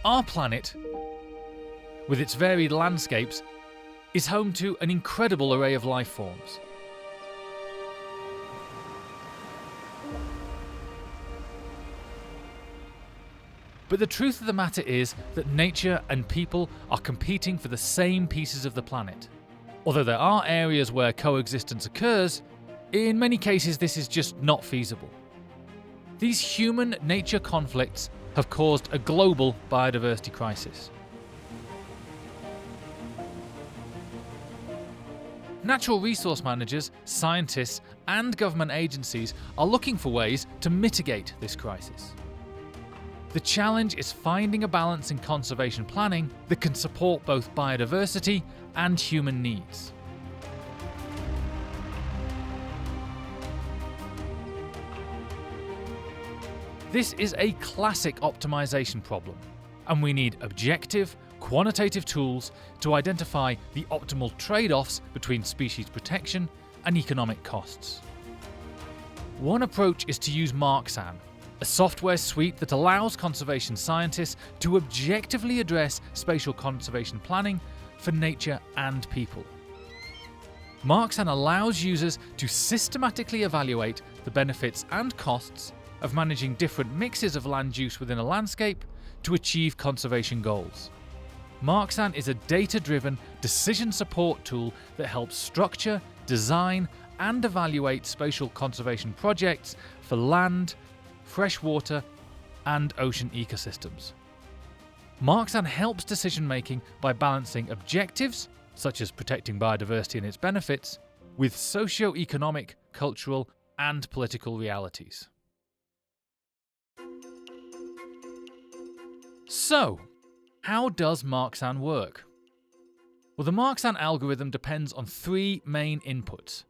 Our planet, with its varied landscapes, is home to an incredible array of life forms. But the truth of the matter is that nature and people are competing for the same pieces of the planet. Although there are areas where coexistence occurs, in many cases this is just not feasible. These human-nature conflicts have caused a global biodiversity crisis. Natural resource managers, scientists, and government agencies are looking for ways to mitigate this crisis. The challenge is finding a balance in conservation planning that can support both biodiversity and human needs. This is a classic optimization problem, and we need objective, quantitative tools to identify the optimal trade-offs between species protection and economic costs. One approach is to use Marksan, a software suite that allows conservation scientists to objectively address spatial conservation planning for nature and people. Marksan allows users to systematically evaluate the benefits and costs of managing different mixes of land use within a landscape to achieve conservation goals. Marksan is a data-driven decision support tool that helps structure, design, and evaluate spatial conservation projects for land, freshwater, and ocean ecosystems. Marksan helps decision-making by balancing objectives, such as protecting biodiversity and its benefits, with socio-economic, cultural, and political realities. So, how does Marksan work? Well, the Marksan algorithm depends on three main inputs: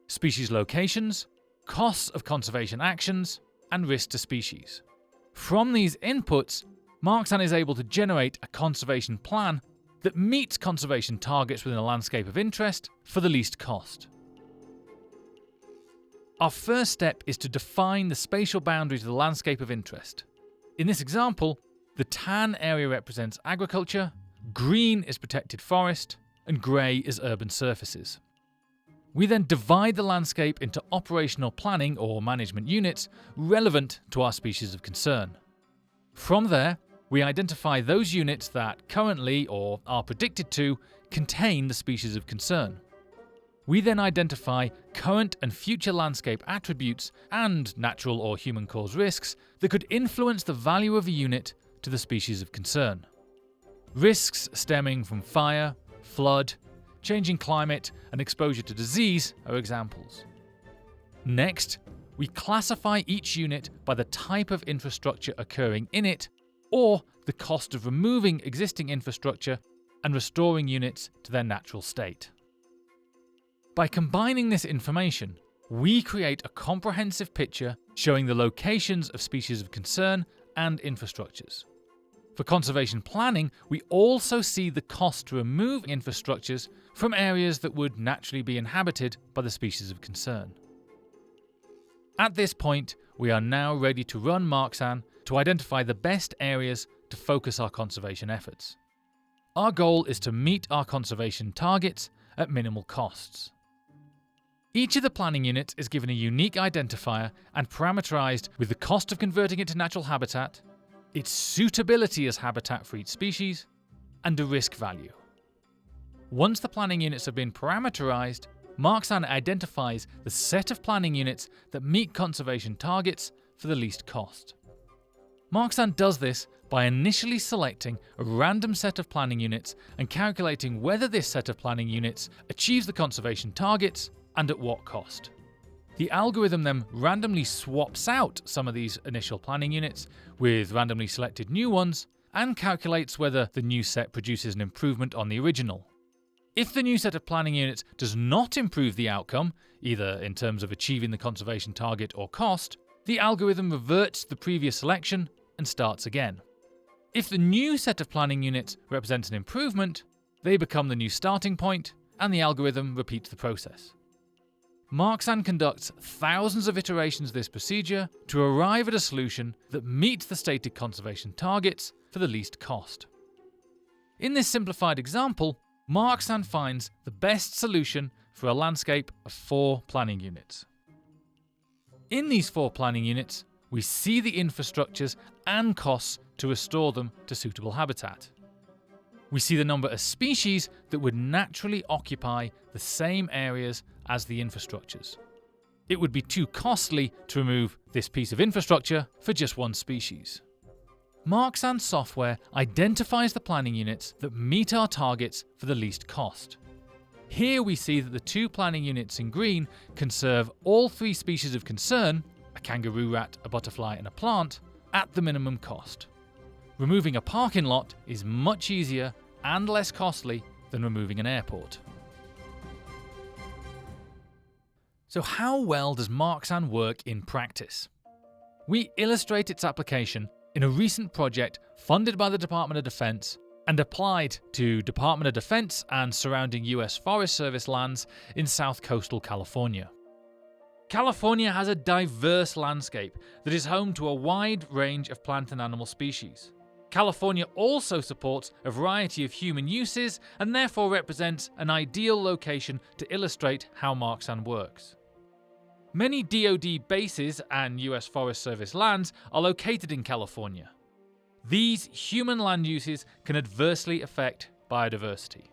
species locations, costs of conservation actions, and risk to species. From these inputs, Marksan is able to generate a conservation plan that meets conservation targets within a landscape of interest for the least cost. Our first step is to define the spatial boundaries of the landscape of interest. In this example, the tan area represents agriculture, green is protected forest, and grey is urban surfaces. We then divide the landscape into operational planning or management units relevant to our species of concern. From there, we identify those units that currently, or are predicted to, contain the species of concern. We then identify current and future landscape attributes and natural or human-caused risks that could influence the value of a unit to the species of concern. Risks stemming from fire, flood, changing climate, and exposure to disease are examples. Next, we classify each unit by the type of infrastructure occurring in it, or the cost of removing existing infrastructure and restoring units to their natural state. By combining this information, we create a comprehensive picture showing the locations of species of concern and infrastructures. For conservation planning, we also see the cost to remove infrastructures from areas that would naturally be inhabited by the species of concern. At this point, we are now ready to run Marksan to identify the best areas to focus our conservation efforts. Our goal is to meet our conservation targets at minimal costs. Each of the planning units is given a unique identifier and parameterized with the cost of converting it to natural habitat, its suitability as habitat for each species, and a risk value. Once the planning units have been parameterized, Marksan identifies the set of planning units that meet conservation targets for the least cost. Marksan does this by initially selecting a random set of planning units and calculating whether this set of planning units achieves the conservation targets and at what cost. The algorithm then randomly swaps out some of these initial planning units with randomly selected new ones and calculates whether the new set produces an improvement on the original. If the new set of planning units does not improve the outcome, either in terms of achieving the conservation target or cost, the algorithm reverts the previous selection and starts again. If the new set of planning units represents an improvement, they become the new starting point and the algorithm repeats the process. Marksan conducts thousands of iterations of this procedure to arrive at a solution that meets the stated conservation targets for the least cost. In this simplified example, Marksan finds the best solution for a landscape of 4 planning units. In these 4 planning units, we see the infrastructures and costs to restore them to suitable habitat. We see the number of species that would naturally occupy the same areas as the infrastructures. It would be too costly to remove this piece of infrastructure for just one species. Marksan software identifies the planning units that meet our targets for the least cost. Here we see that the 2 planning units in green conserve all 3 species of concern, a kangaroo rat, a butterfly and a plant, at the minimum cost. Removing a parking lot is much easier and less costly than removing an airport. So how well does Marksan work in practice? We illustrate its application in a recent project funded by the Department of Defense and applied to Department of Defense and surrounding US Forest Service lands in South Coastal California. California has a diverse landscape that is home to a wide range of plant and animal species. California also supports a variety of human uses and therefore represents an ideal location to illustrate how Marksan works. Many DoD bases and US Forest Service lands are located in California. These human land uses can adversely affect biodiversity.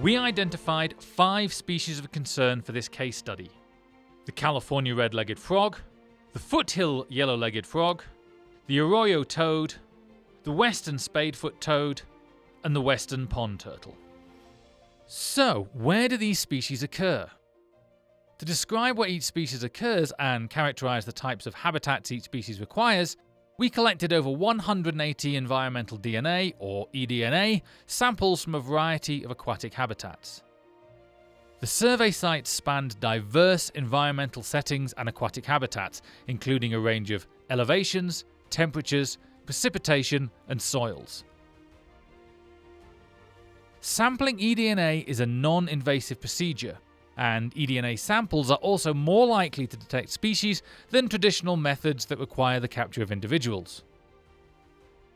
We identified 5 species of concern for this case study: the California red-legged frog, the foothill yellow-legged frog, the arroyo toad, the western spadefoot toad, and the western pond turtle. So, where do these species occur? To describe where each species occurs and characterize the types of habitats each species requires, we collected over 180 environmental DNA, or eDNA, samples from a variety of aquatic habitats. The survey sites spanned diverse environmental settings and aquatic habitats, including a range of elevations, temperatures, precipitation, and soils. Sampling eDNA is a non-invasive procedure, and eDNA samples are also more likely to detect species than traditional methods that require the capture of individuals.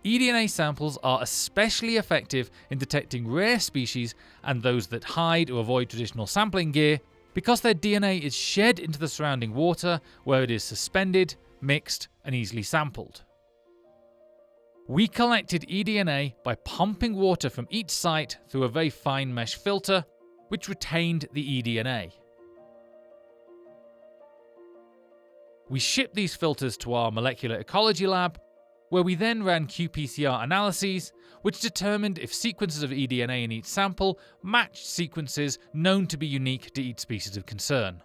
eDNA samples are especially effective in detecting rare species and those that hide or avoid traditional sampling gear because their DNA is shed into the surrounding water where it is suspended, mixed, and easily sampled. We collected eDNA by pumping water from each site through a very fine mesh filter, which retained the eDNA. We shipped these filters to our molecular ecology lab, where we then ran qPCR analyses, which determined if sequences of eDNA in each sample matched sequences known to be unique to each species of concern.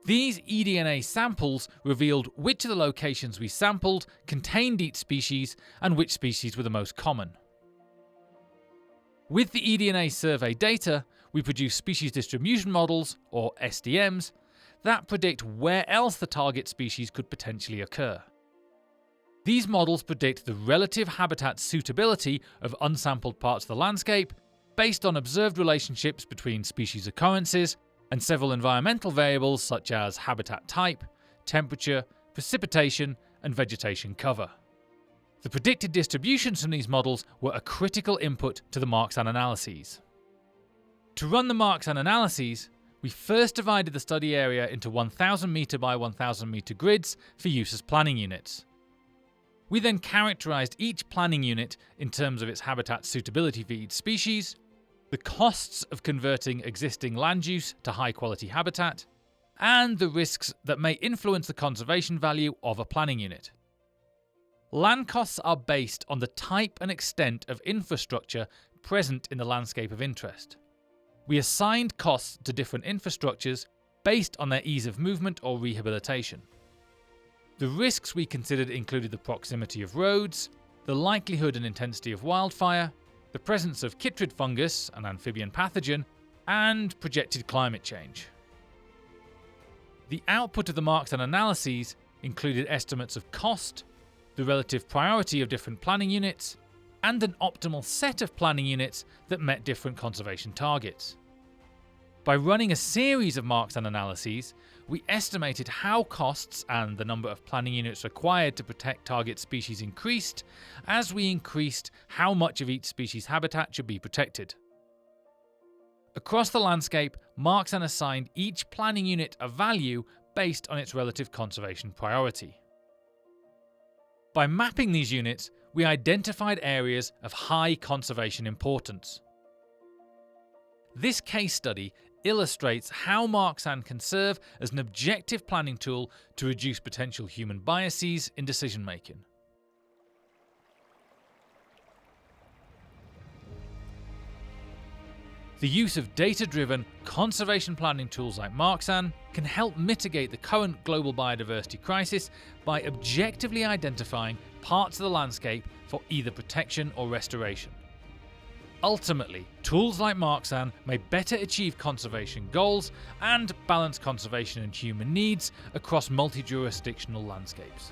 These eDNA samples revealed which of the locations we sampled contained each species and which species were the most common. With the eDNA survey data, we produce species distribution models, or SDMs, that predict where else the target species could potentially occur. These models predict the relative habitat suitability of unsampled parts of the landscape based on observed relationships between species occurrences and several environmental variables such as habitat type, temperature, precipitation, and vegetation cover. The predicted distributions from these models were a critical input to the Marksan analyses. To run the Marksan analyses, we first divided the study area into 1,000 metre by 1,000 metre grids for use as planning units. We then characterised each planning unit in terms of its habitat suitability for each species, the costs of converting existing land use to high-quality habitat, and the risks that may influence the conservation value of a planning unit. Land costs are based on the type and extent of infrastructure present in the landscape of interest. We assigned costs to different infrastructures based on their ease of movement or rehabilitation. The risks we considered included the proximity of roads, the likelihood and intensity of wildfire, the presence of chytrid fungus, an amphibian pathogen, and projected climate change. The output of the Marxan analyses included estimates of cost, the relative priority of different planning units, and an optimal set of planning units that met different conservation targets. By running a series of Marxan analyses, we estimated how costs and the number of planning units required to protect target species increased as we increased how much of each species' habitat should be protected. Across the landscape, Marxan assigned each planning unit a value based on its relative conservation priority. By mapping these units, we identified areas of high conservation importance. This case study illustrates how Marxan can serve as an objective planning tool to reduce potential human biases in decision-making. The use of data-driven conservation planning tools like Marxan can help mitigate the current global biodiversity crisis by objectively identifying parts of the landscape for either protection or restoration. Ultimately, tools like Marxan may better achieve conservation goals and balance conservation and human needs across multi-jurisdictional landscapes.